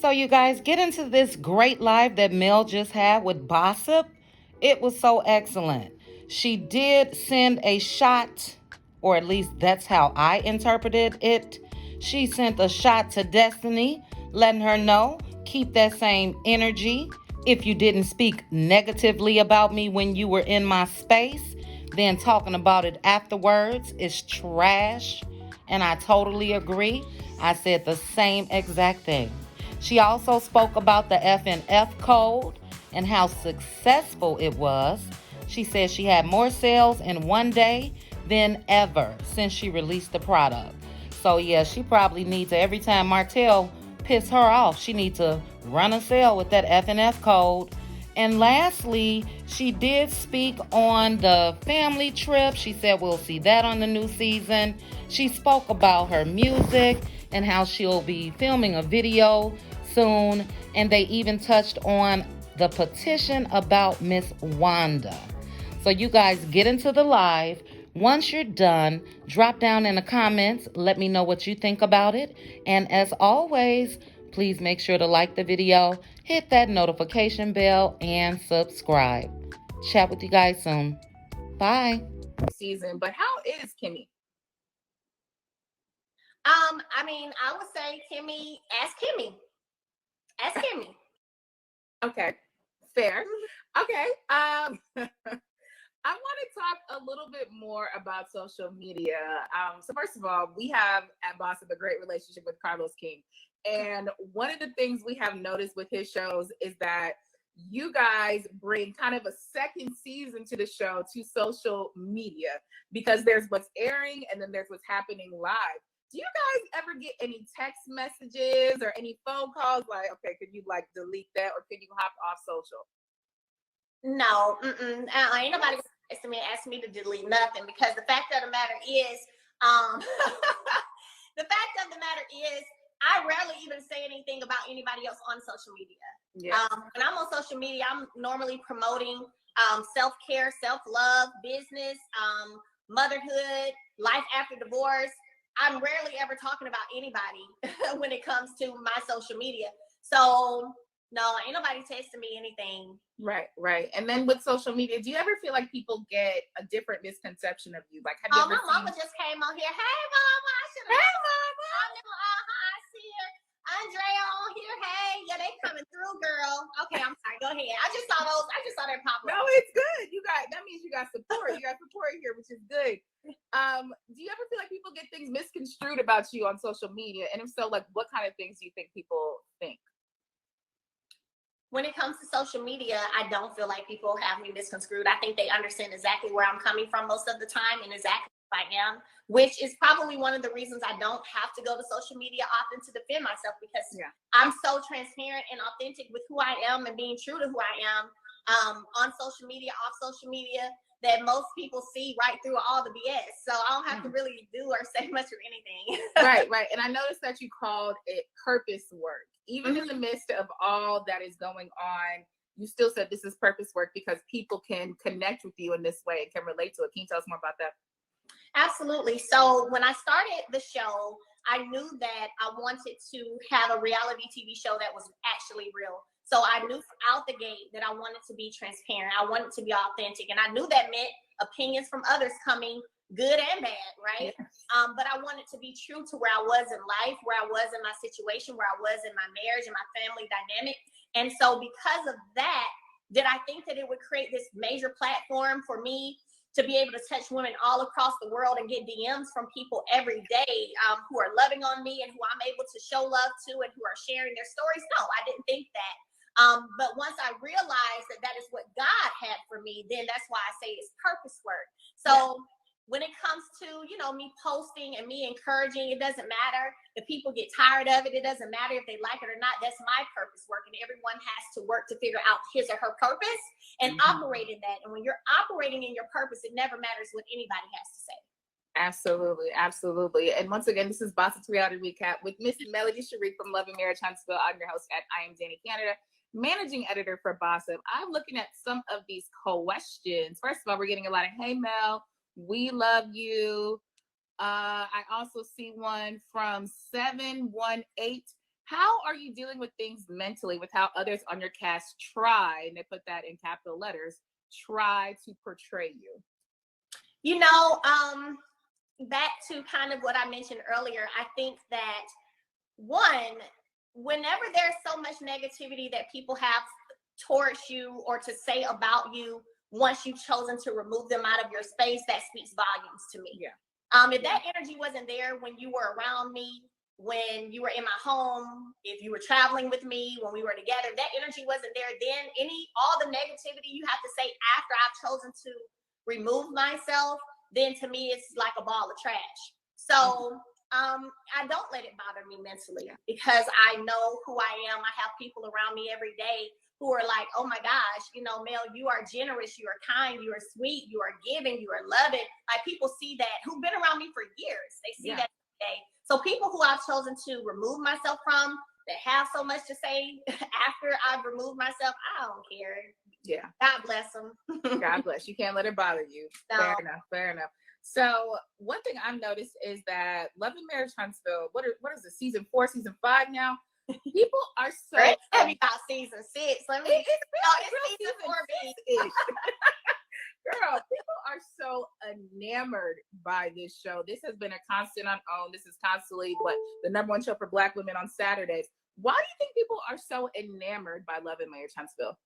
So, you guys, get into this great live that Mel just had with Bossip. It was so excellent. She did send a shot, or at least that's how I interpreted it. She sent a shot to Destiny, letting her know, keep that same energy. If you didn't speak negatively about me when you were in my space, then talking about it afterwards is trash. And I totally agree. I said the same exact thing. She also spoke about the F and F code and how successful it was. She said she had more sales in one day than ever since she released the product. So yeah, she probably needs to, every time Martell piss her off, she needs to run a sale with that F and F code. And lastly, she did speak on the family trip. She said we'll see that on the new season. She spoke about her music and how she'll be filming a video soon. And they even touched on the petition about Miss Wanda. So you guys get into the live. Once you're done, drop down in the comments. Let me know what you think about it. And as always, please make sure to like the video, hit that notification bell, and subscribe. Chat with you guys soon. Bye. Season, but how is Kimmy? I mean, I would say Kimmy, ask Kimmy. Ask Kimmy. Okay, fair. Okay. I want to talk a little bit more about social media. So first of all, we have at Bossip a great relationship with Carlos King. And one of the things we have noticed with his shows is that you guys bring kind of a second season to the show to social media, because there's what's airing and then there's what's happening live. Do you guys ever get any text messages or any phone calls like, okay, could you like delete that, or could you hop off social? No, ain't nobody asked me to delete nothing, because the fact of the matter is, the fact of the matter is, I rarely even say anything about anybody else on social media. Yeah. When I'm on social media, I'm normally promoting self-care, self-love, business, motherhood, life after divorce. I'm rarely ever talking about anybody when it comes to my social media. So no, ain't nobody texting me anything. Right. And then with social media, do you ever feel like people get a different misconception of you? Like, have you ever my mama just came on here. Hey, mama. I should have. Hey, mama. I see her. Andrea on here. Hey, yeah, they coming through, girl. Okay, I'm sorry. Go ahead. I just saw that pop up. No, it's good. That means you got support. You got support here, which is good. Do you ever feel like people get things misconstrued about you on social media? And if so, like, what kind of things do you think people think? When it comes to social media, I don't feel like people have me misconstrued. I think they understand exactly where I'm coming from most of the time and exactly who I am, which is probably one of the reasons I don't have to go to social media often to defend myself, because I'm so transparent and authentic with who I am and being true to who I am on social media, off social media, that most people see right through all the BS. So I don't have to really do or say much or anything. Right. And I noticed that you called it purpose work. Even in the midst of all that is going on, you still said this is purpose work because people can connect with you in this way and can relate to it. Can you tell us more about that? Absolutely. So when I started the show, I knew that I wanted to have a reality TV show that was actually real. So I knew out the gate that I wanted to be transparent. I wanted to be authentic. And I knew that meant opinions from others coming, good and bad, right? Yes. But I wanted to be true to where I was in life, where I was in my situation, where I was in my marriage and my family dynamic. And so because of that, did I think that it would create this major platform for me to be able to touch women all across the world and get DMs from people every day who are loving on me and who I'm able to show love to and who are sharing their stories? No, I didn't think that. But once I realized that that is what God had for me, then that's why I say it's purpose work. So when it comes to, me posting and me encouraging, it doesn't matter if people get tired of it. It doesn't matter if they like it or not. That's my purpose work. And everyone has to work to figure out his or her purpose and operate in that. And when you're operating in your purpose, it never matters what anybody has to say. Absolutely. And once again, this is Bossip's Reality Recap with Miss Melody Sharif from Love and Marriage Huntsville. I'm your host at I Am Danny Canada, managing editor for Bossip. I'm looking at some of these questions. First of all, we're getting a lot of, hey, Mel, we love you. I also see one from 718. How are you dealing with things mentally with how others on your cast try, and they put that in capital letters, try to portray you? You know, back to kind of what I mentioned earlier, I think that one, whenever there's so much negativity that people have towards you or to say about you, once you've chosen to remove them out of your space, that speaks volumes to me. Yeah. If that energy wasn't there when you were around me, when you were in my home, if you were traveling with me, when we were together, that energy wasn't there, then all the negativity you have to say after I've chosen to remove myself, then to me it's like a ball of trash. So I don't let it bother me mentally because I know who I am. I have people around me every day who are like, oh my gosh, you know, Mel, you are generous, you are kind, you are sweet, you are giving, you are loving. Like people see that who've been around me for years. They see that every day. So people who I've chosen to remove myself from that have so much to say after I've removed myself, I don't care. Yeah. God bless them. God bless. You can't let it bother you. No. Fair enough. Fair enough. So one thing I've noticed is that Love and Marriage Huntsville, what is it, season 4, season 5 now? People are so heavy about season 6. Let me it's season 4B. Girl, people are so enamored by this show. This has been a constant on OWN. This is constantly the #1 show for Black women on Saturdays. Why do you think people are so enamored by Love and Marriage Huntsville?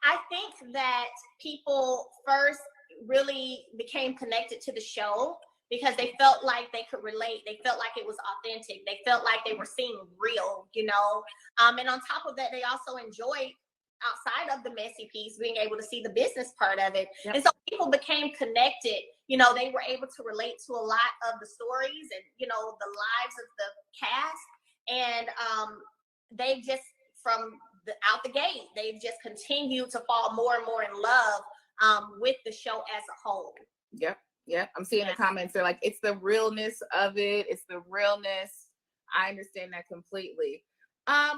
I think that people first really became connected to the show because they felt like they could relate. They felt like it was authentic. They felt like they were seeing real, you know. And on top of that, they also enjoyed, outside of the messy piece, being able to see the business part of it. Yep. And so people became connected. You know, they were able to relate to a lot of the stories and, you know, the lives of the cast. And they just, out the gate, they've just continued to fall more and more in love with the show as a whole. Yep. I'm seeing the comments. They're like, it's the realness of it. It's the realness. I understand that completely. I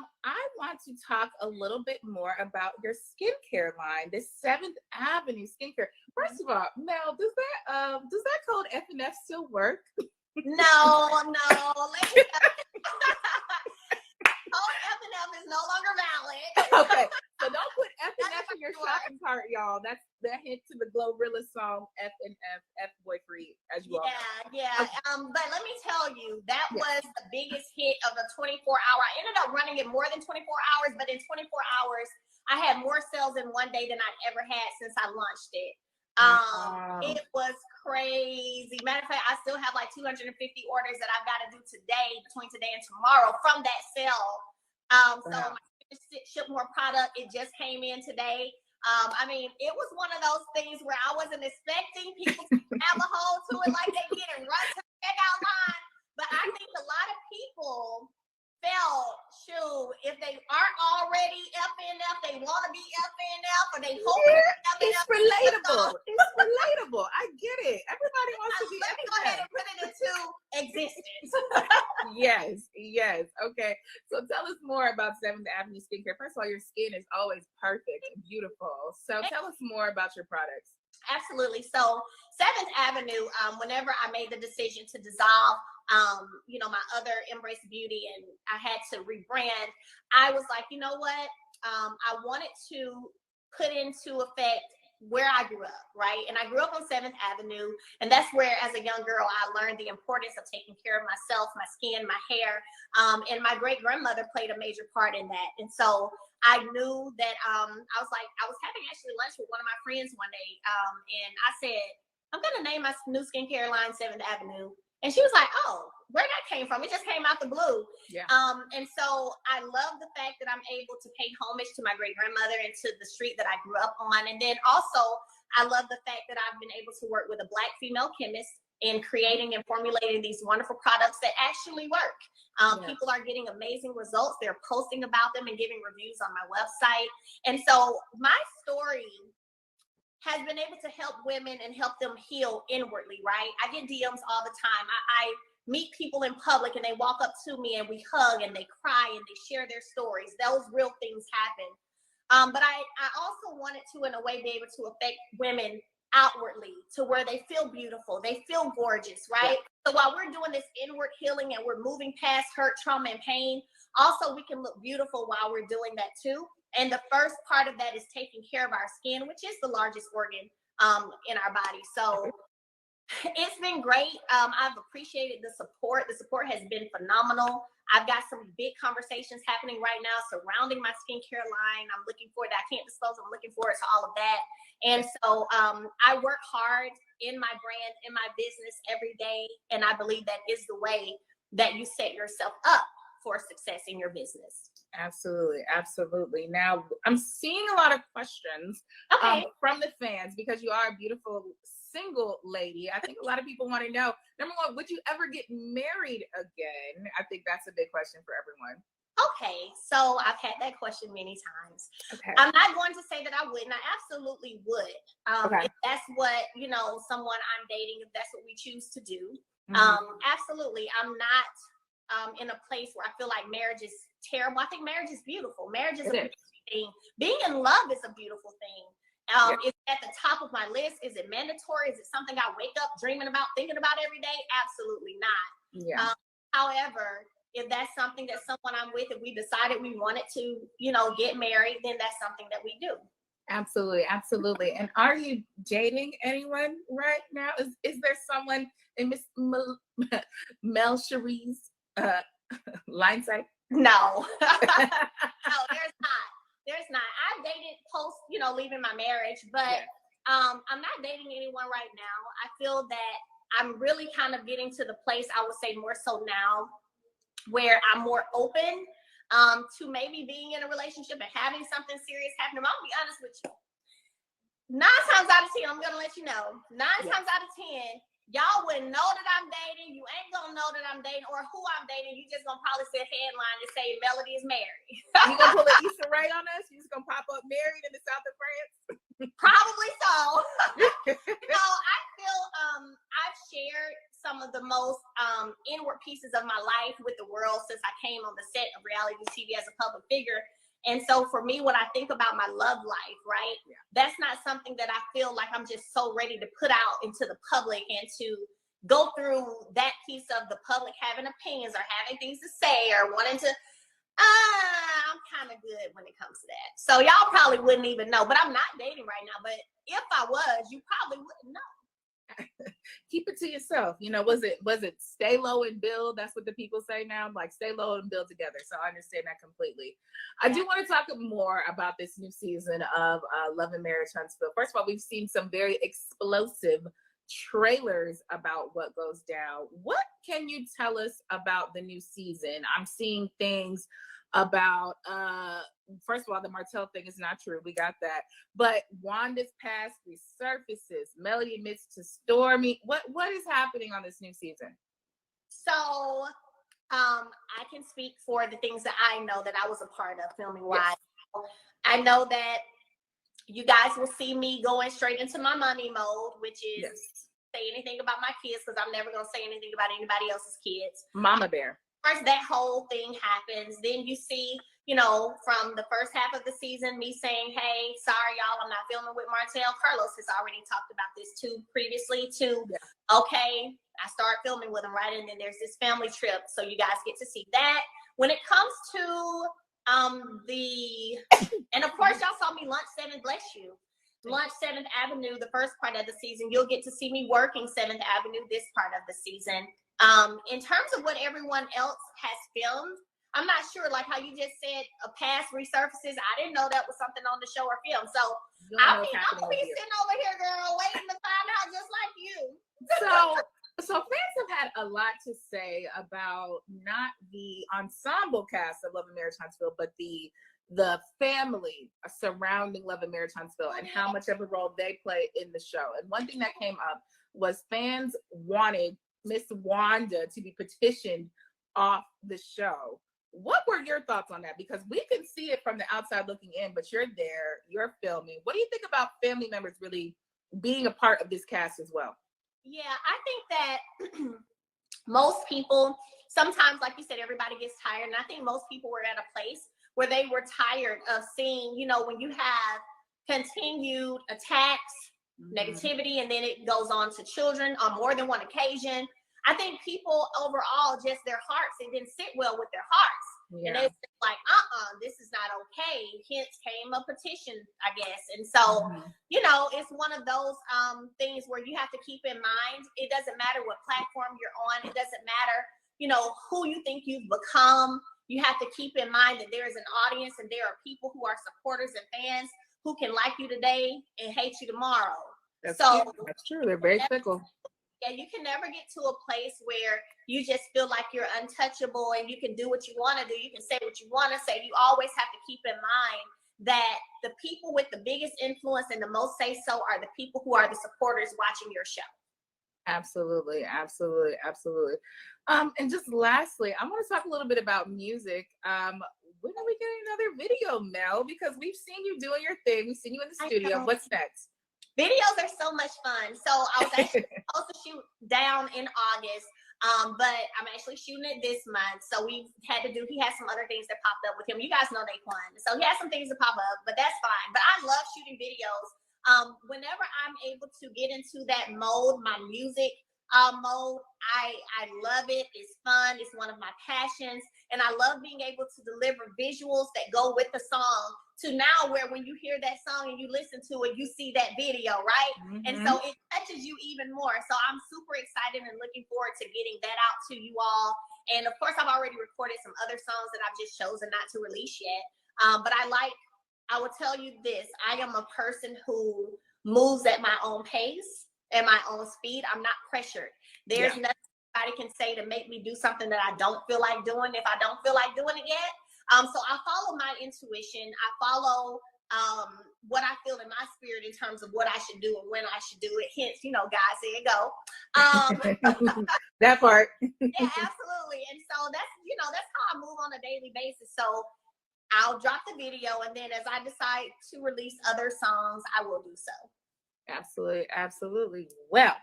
want to talk a little bit more about your skincare line, this 7th Avenue skincare. First of all, Mel, does that code F&F still work? No. Let me code F&F is no longer valid. Okay, so don't put F&F in your shopping cart, y'all. That's the hint to the Glorilla song F&F, F boy free, as you all know. Yeah. Okay. But let me tell you, that was the biggest hit of the 24-hour. I ended up running it more than 24 hours, but in 24 hours, I had more sales in one day than I'd ever had since I launched it. It was crazy. Matter of fact, I still have like 250 orders that I've got to do between today and tomorrow from that sale. So my ship more product, it just came in today. I mean, it was one of those things where I wasn't expecting people to have a hold to it like they did and run to the checkout line. But I think a lot of people felt, shoot, if they aren't already FNF, they want to be FNF, or they hope it's relatable. It's relatable. I get it. Everybody wants to be FNF. Let me go ahead and put it into existence. Yes. Okay. So tell us more about 7th Avenue Skincare. First of all, your skin is always perfect and beautiful. So tell us more about your products. Absolutely. So 7th Avenue, whenever I made the decision to dissolve my other Embrace Beauty and I had to rebrand, I was like, you know what? I wanted to put into effect where I grew up, right? And I grew up on 7th Avenue. And that's where, as a young girl, I learned the importance of taking care of myself, my skin, my hair. And my great-grandmother played a major part in that. And so I knew that I was having actually lunch with one of my friends one day. And I said, I'm going to name my new skincare line 7th Avenue. And she was like, oh, where that came from? It just came out the blue. Yeah. And so I love the fact that I'm able to pay homage to my great-grandmother and to the street that I grew up on. And then also, I love the fact that I've been able to work with a Black female chemist in creating and formulating these wonderful products that actually work. People are getting amazing results. They're posting about them and giving reviews on my website. And so my story has been able to help women and help them heal inwardly, right? I get DMs all the time. I meet people in public and they walk up to me and we hug and they cry and they share their stories. Those real things happen. But I also wanted to, in a way, be able to affect women outwardly to where they feel beautiful, they feel gorgeous, right? So while we're doing this inward healing and we're moving past hurt, trauma, and pain, Also, we can look beautiful while we're doing that too. And the first part of that is taking care of our skin, which is the largest organ in our body. So it's been great. I've appreciated the support. The support has been phenomenal. I've got some big conversations happening right now surrounding my skincare line. I'm looking forward to that. I can't disclose. I'm looking forward to all of that. And so I work hard in my brand, in my business every day. And I believe that is the way that you set yourself up for success in your business. Absolutely. Absolutely. Now, I'm seeing a lot of questions from the fans because you are a beautiful single lady. I think a lot of people want to know, number one, would you ever get married again? I think that's a big question for everyone. Okay, so I've had that question many times. Okay. I'm not going to say that I wouldn't. I absolutely would. If that's what, someone I'm dating, if that's what we choose to do. Absolutely. I'm not in a place where I feel like marriage is terrible. I think marriage is beautiful. Marriage is a beautiful thing. Being in love is a beautiful thing. Is it at the top of my list? Is it mandatory? Is it something I wake up dreaming about, thinking about every day? Absolutely not. Yeah. However, if that's something that someone I'm with, if we decided we wanted to, get married, then that's something that we do. Absolutely. Absolutely. And are you dating anyone right now? Is there someone in Miss Mel Cherie's line sight? No. No, there's not. I've dated post, leaving my marriage, but I'm not dating anyone right now. I feel that I'm really kind of getting to the place, I would say more so now, where I'm more open to maybe being in a relationship and having something serious happen. I'll be honest with you. 9 times out of 10, I'm gonna let you know. 9 times out of 10, y'all wouldn't know that I'm dating. You ain't gonna know that I'm dating or who I'm dating. You just gonna probably see a headline and say Melody is married. You gonna pull an Issa Rae on us? You just gonna pop up married in the south of France? Probably so. I feel I've shared some of the most inward pieces of my life with the world since I came on the set of reality TV as a public figure. And so for me, when I think about my love life, right, that's not something that I feel like I'm just so ready to put out into the public and to go through that piece of the public having opinions or having things to say or wanting to, I'm kind of good when it comes to that. So y'all probably wouldn't even know, but I'm not dating right now. But if I was, you probably wouldn't know. Keep it to yourself. Was it stay low and build? That's what the people say now. Like stay low and build together. So I understand that completely. I do want to talk more about this new season of Love and Marriage Huntsville. First of all, we've seen some very explosive trailers about what goes down. What can you tell us about the new season? I'm seeing things about first of all, the Martell thing is not true. We got that. But Wanda's past resurfaces. Melody admits to Stormy. What is happening on this new season? So I can speak for the things that I know that I was a part of filming wise. I know that you guys will see me going straight into my mommy mode, which is say anything about my kids, because I'm never going to say anything about anybody else's kids. Mama bear. First, that whole thing happens. Then you see, from the first half of the season, me saying, hey, sorry, y'all, I'm not filming with Martell. Carlos has already talked about this too previously too. Okay, I start filming with him, right? And then there's this family trip. So you guys get to see that. When it comes to and of course, y'all saw me lunch 7th, bless you. Lunch 7th Avenue, the first part of the season. You'll get to see me working 7th Avenue this part of the season. In terms of what everyone else has filmed, I'm not sure, like how you just said, a past resurfaces. I didn't know that was something on the show or film. So I'm gonna be sitting over here, girl, waiting to find out just like you. So fans have had a lot to say about not the ensemble cast of Love and Marriage Huntsville, but the family surrounding Love and Marriage Huntsville and how much of a role they play in the show. And one thing that came up was fans wanted Miss Wanda to be petitioned off the show. What were your thoughts on that? Because we can see it from the outside looking in, but you're there, you're filming. What do you think about family members really being a part of this cast as well? Yeah, I think that most people, sometimes, like you said, everybody gets tired. And I think most people were at a place where they were tired of seeing, when you have continued attacks, negativity, and then it goes on to children on more than one occasion. I think people overall, just their hearts, it didn't sit well with their hearts. And they said like, this is not okay. Hence came a petition, I guess. And so, you know, it's one of those things where you have to keep in mind, it doesn't matter what platform you're on. It doesn't matter, you know, who you think you've become. You have to keep in mind that there is an audience and there are people who are supporters and fans who can like you today and hate you tomorrow. That's true. They're very fickle. Yeah, you can never get to a place where you just feel like you're untouchable and you can do what you want to do. You can say what you want to say. You always have to keep in mind that the people with the biggest influence and the most say so are the people who are the supporters watching your show. Absolutely, absolutely, absolutely. And just lastly, I want to talk a little bit about music. When are we getting another video, Mel? Because we've seen you doing your thing. We've seen you in the studio. What's next? Videos are so much fun. So I was actually supposed to shoot down in August, but I'm actually shooting it this month. So he had some other things that popped up with him. You guys know Daquan. So he has some things that pop up, but that's fine. But I love shooting videos. Whenever I'm able to get into that mode, my music mode, I love it. It's fun. It's one of my passions. And I love being able to deliver visuals that go with the song to now where when you hear that song and you listen to it, you see that video, right? And so it touches you even more. So I'm super excited and looking forward to getting that out to you all. And of course, I've already recorded some other songs that I've just chosen not to release yet. But I will tell you this, I am a person who moves at my own pace and my own speed. I'm not pressured. There's nothing anybody can say to make me do something that I don't feel like doing if I don't feel like doing it yet. So I follow my intuition. I follow what I feel in my spirit in terms of what I should do and when I should do it. Hence, you know, guys, there you go. That part. Yeah, absolutely. And so that's how I move on a daily basis. So I'll drop the video, and then as I decide to release other songs, I will do so. Absolutely, absolutely. Well,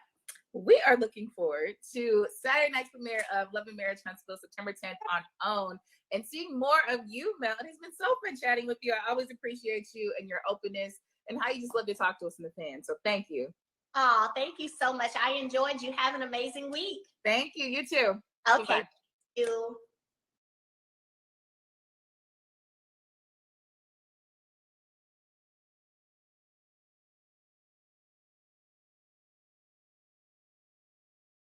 we are looking forward to Saturday night's premiere of Love and Marriage Huntsville, September 10th on OWN, and seeing more of you, Mel. It has been so fun chatting with you. I always appreciate you and your openness and how you just love to talk to us in the fans. So thank you. Oh, thank you so much. I enjoyed you. Have an amazing week. Thank you. You too. Okay. Bye-bye. Thank you.